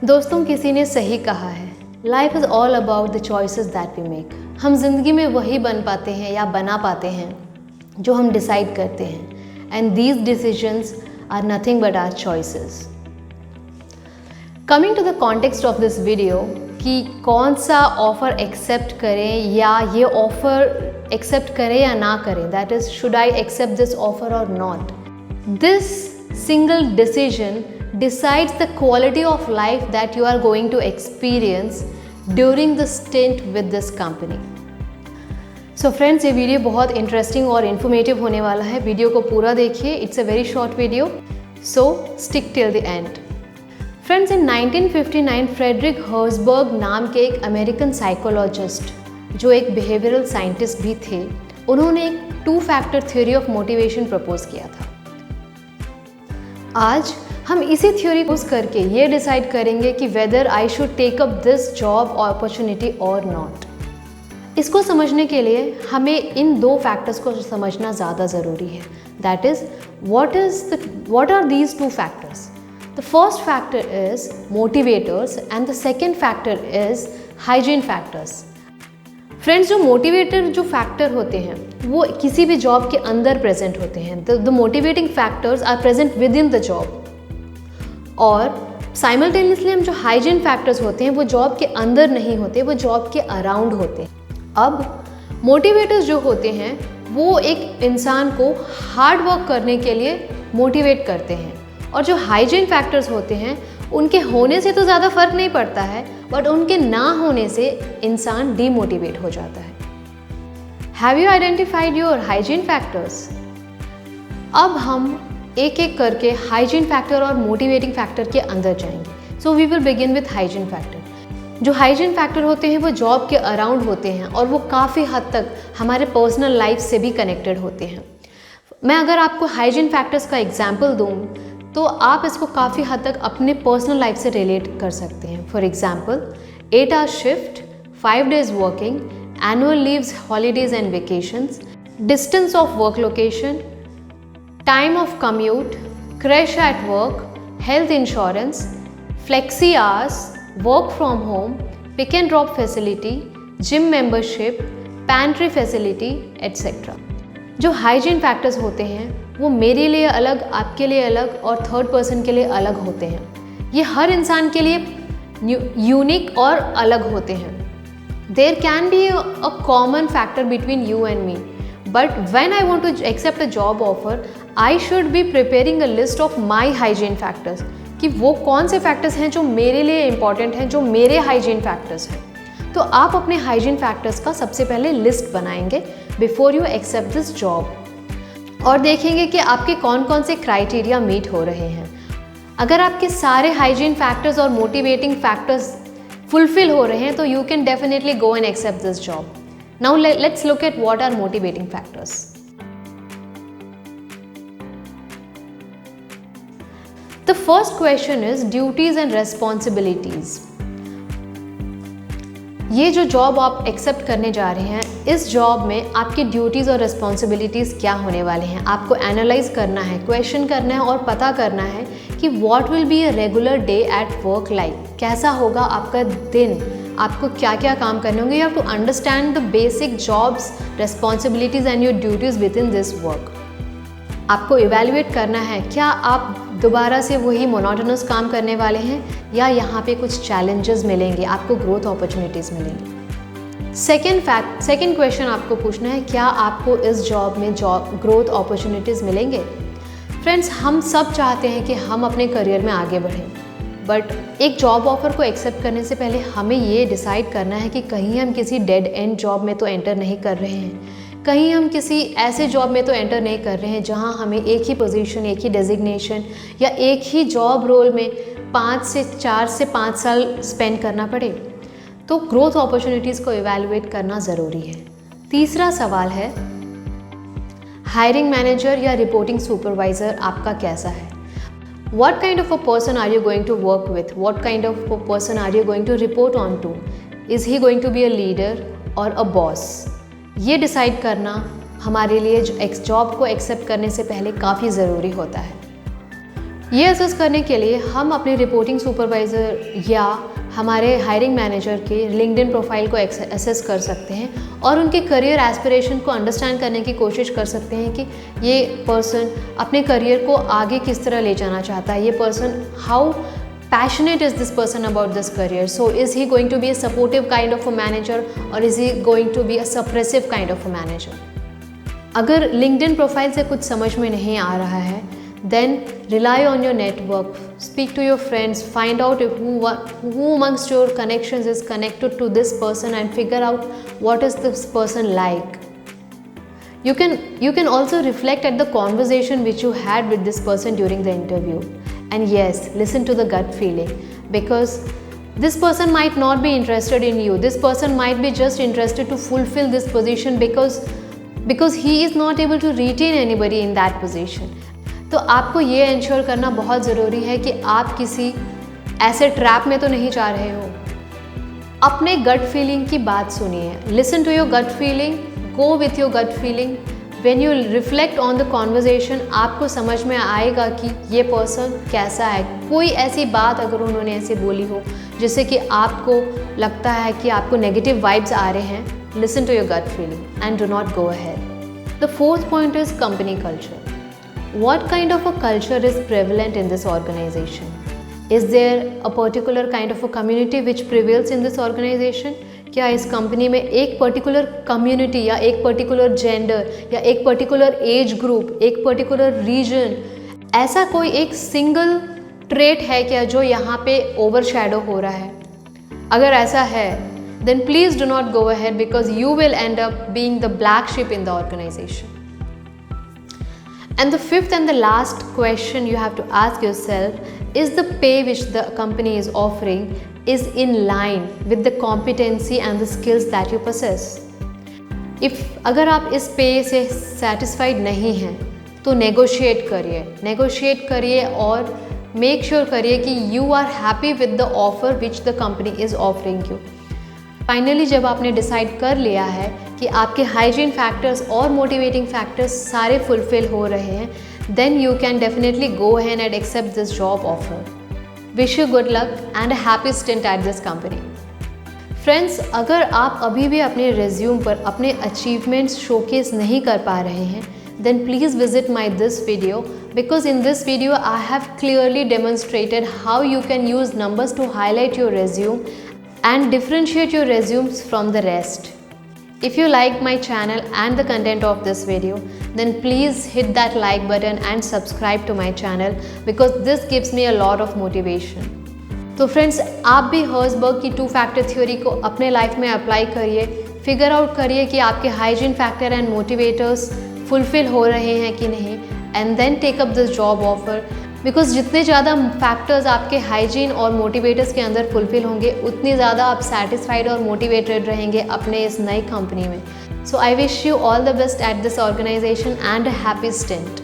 दोस्तों, किसी ने सही कहा है, life is all about the choices that we make. हम जिंदगी में वही बन पाते हैं या बना पाते हैं जो हम डिसाइड करते हैं, and these decisions are nothing but our choices. Coming to the context of this video कि कौन सा ऑफ़र एक्सेप्ट करें या ये ऑफ़र एक्सेप्ट करें या ना करें, that is should I accept this offer और not. This single decision decides the quality of life that you are going to experience during the stint with this company. So friends, ये video बहुत interesting और informative होने वाला है। Video को पूरा देखिए, it's a very short video, so stick till the end. Friends, in 1959 Frederick Herzberg नाम के एक अमेरिकन साइकोलॉजिस्ट, जो एक बिहेवियरल साइंटिस्ट भी थे, उन्होंने एक 2 factor theory of motivation propose किया था। आज हम इसी थ्योरी को यूज़ करके ये डिसाइड करेंगे कि whether I should take up this job opportunity और नॉट। इसको समझने के लिए हमें इन 2 फैक्टर्स को समझना ज़्यादा ज़रूरी है। That is what are these 2 factors. The first factor is motivators and the second factor is hygiene factors. Friends, जो मोटिवेटर जो फैक्टर होते हैं वो किसी भी जॉब के अंदर प्रेजेंट होते हैं। The motivating factors are present with in the job. और साइमल्टेनियसली हम जो हाइजीन फैक्टर्स होते हैं वो जॉब के अंदर नहीं होते, वो जॉब के अराउंड होते हैं। अब मोटिवेटर्स जो होते हैं वो एक इंसान को हार्ड वर्क करने के लिए मोटिवेट करते हैं, और जो हाइजीन फैक्टर्स होते हैं उनके होने से तो ज़्यादा फर्क नहीं पड़ता है, बट उनके ना होने से इंसान डीमोटिवेट हो जाता है। Have you identified your hygiene factors? अब हम एक एक करके हाइजीन फैक्टर और मोटिवेटिंग फैक्टर के अंदर जाएंगे। So we will begin with hygiene factor. जो हाइजीन फैक्टर होते हैं वो जॉब के अराउंड होते हैं और वो काफ़ी हद तक हमारे पर्सनल लाइफ से भी कनेक्टेड होते हैं। मैं अगर आपको हाइजीन फैक्टर्स का एग्जाम्पल दूँ तो आप इसको काफ़ी हद तक अपने पर्सनल लाइफ से रिलेट कर सकते हैं। For example, 8 hour shift, 5 days working, annual leaves, holidays and vacations, distance of work location, time of commute, crash at work, health insurance, flexi hours, work from home, pick and drop facility, gym membership, pantry facility etcetera. जो hygiene factors होते हैं वो मेरे लिए अलग, आपके लिए अलग और थर्ड पर्सन के लिए अलग होते हैं। ये हर इंसान के लिए यूनिक और अलग होते हैं। There can be a common factor between you and me, but when I want to accept a job offer, I should be preparing a list of my hygiene factors, कि वो कौन से फैक्टर्स हैं जो मेरे लिए इंपॉर्टेंट हैं, जो मेरे हाइजीन फैक्टर्स हैं। तो आप अपने हाइजीन फैक्टर्स का सबसे पहले लिस्ट बनाएंगे before you accept this job, और देखेंगे कि आपके कौन कौन से क्राइटेरिया मीट हो रहे हैं। अगर आपके सारे हाइजीन फैक्टर्स और मोटिवेटिंग फैक्टर्स फुलफिल हो रहे हैं तो you can definitely go and accept this job. Now let's look at what are motivating factors. The first question is duties and responsibilities. ये जो जॉब आप एक्सेप्ट करने जा रहे हैं, इस जॉब में आपकी ड्यूटीज़ और रिस्पॉन्सिबिलिटीज़ क्या होने वाले हैं, आपको एनालाइज करना है, क्वेश्चन करना है और पता करना है कि what will be a regular day at work life. कैसा होगा आपका दिन, आपको क्या क्या काम करने होंगे। You have to understand the basic jobs, responsibilities and your duties with in this work. आपको इवैल्यूएट करना है, क्या आप दोबारा से वही मोनोटोनस काम करने वाले हैं या यहाँ पे कुछ चैलेंजेस मिलेंगे, आपको ग्रोथ अपॉर्चुनिटीज़ मिलेंगी। सेकेंड क्वेश्चन आपको पूछना है, क्या आपको इस जॉब में ग्रोथ अपॉर्चुनिटीज़ मिलेंगे। फ्रेंड्स, हम सब चाहते हैं कि हम अपने करियर में आगे बढ़ें, बट एक जॉब ऑफ़र को एक्सेप्ट करने से पहले हमें ये डिसाइड करना है कि कहीं हम किसी डेड एंड जॉब में तो एंटर नहीं कर रहे हैं, कहीं हम किसी ऐसे जॉब में तो एंटर नहीं कर रहे हैं जहां हमें एक ही पोजीशन, एक ही डेजिग्नेशन या एक ही जॉब रोल में 4 से 5 साल स्पेंड करना पड़े। तो ग्रोथ अपॉर्चुनिटीज़ को इवैल्यूएट करना ज़रूरी है। तीसरा सवाल है, हायरिंग मैनेजर या रिपोर्टिंग सुपरवाइज़र आपका कैसा है। What kind of a person are you going to work with? What kind of a person are you going to report on to? Is he going to be a leader or a boss? ये decide करना हमारे लिए job को accept करने से पहले काफ़ी ज़रूरी होता है। ये असेस करने के लिए हम अपने रिपोर्टिंग सुपरवाइज़र या हमारे हायरिंग मैनेजर के लिंक्डइन प्रोफाइल को असेस कर सकते हैं और उनके करियर एस्पिरेशन को अंडरस्टैंड करने की कोशिश कर सकते हैं कि ये पर्सन अपने करियर को आगे किस तरह ले जाना चाहता है, ये person how passionate is this person about this career. So is he going to be a supportive kind of a manager or is he going to be a suppressive kind of a manager? अगर LinkedIn profile से कुछ समझ में नहीं आ रहा है, then rely on your network, speak to your friends, find out who amongst your connections is connected to this person and figure out what is this person like. You can also reflect at the conversation which you had with this person during the interview. And yes, listen to the gut feeling, because this person might not be interested in you. This person might be just interested to fulfill this position because he is not able to retain anybody in that position. तो आपको ये ensure करना बहुत ज़रूरी है कि आप किसी ऐसे ट्रैप में तो नहीं जा रहे हो। अपने गट फीलिंग की बात सुनिए, listen to your gut feeling, go with your gut feeling. When you reflect on the conversation, आपको समझ में आएगा कि ये पर्सन कैसा है। कोई ऐसी बात अगर उन्होंने ऐसी बोली हो जिससे कि आपको लगता है कि आपको नेगेटिव वाइब्स आ रहे हैं, listen to your gut feeling and do not go ahead. The fourth point is company culture. What kind of a culture is prevalent in this organization? Is there a particular kind of a community which prevails in this organization? क्या इस company में एक particular community या एक particular gender या एक particular age group, एक particular reason, ऐसा कोई एक सिंगल ट्रेट है क्या जो यहाँ पे ओवरशैडो हो रहा है? अगर ऐसा है, then please do not go ahead because you will end up being the black sheep in the organization. And the fifth and the last question you have to ask yourself is the pay which the company is offering is in line with the competency and the skills that you possess. If अगर आप इस पे से satisfied नहीं हैं तो negotiate करिए और make sure करिए कि you are happy with the offer which the company is offering you. Finally जब आपने डिसाइड कर लिया है कि आपके हाइजीन फैक्टर्स और मोटिवेटिंग फैक्टर्स सारे फुलफिल हो रहे हैं, then you can definitely go ahead and accept this job offer. Wish you good luck and a happy stint at this company. Friends, अगर आप अभी भी अपने रिज्यूम पर अपने अचीवमेंट्स शोकेस नहीं कर पा रहे हैं, then please visit my this video, because in this video I have clearly demonstrated how you can use numbers to highlight your resume and differentiate your resumes from the rest. If you like my channel and the content of this video, then please hit that like button and subscribe to my channel because this gives me a lot of motivation. तो friends, आप भी Herzberg की 2 factor theory को अपने life में apply करिए, figure out करिए कि आपके hygiene factor and motivators fulfil हो रहे हैं कि नहीं, and then take up this job offer. Because जितने ज़्यादा फैक्टर्स आपके हाइजीन और मोटिवेटर्स के अंदर फुलफिल होंगे, उतनी ज़्यादा आप सेटिस्फाइड और मोटिवेटेड रहेंगे अपने इस नई कंपनी में. So I wish you all the best at this organisation and a happy stint.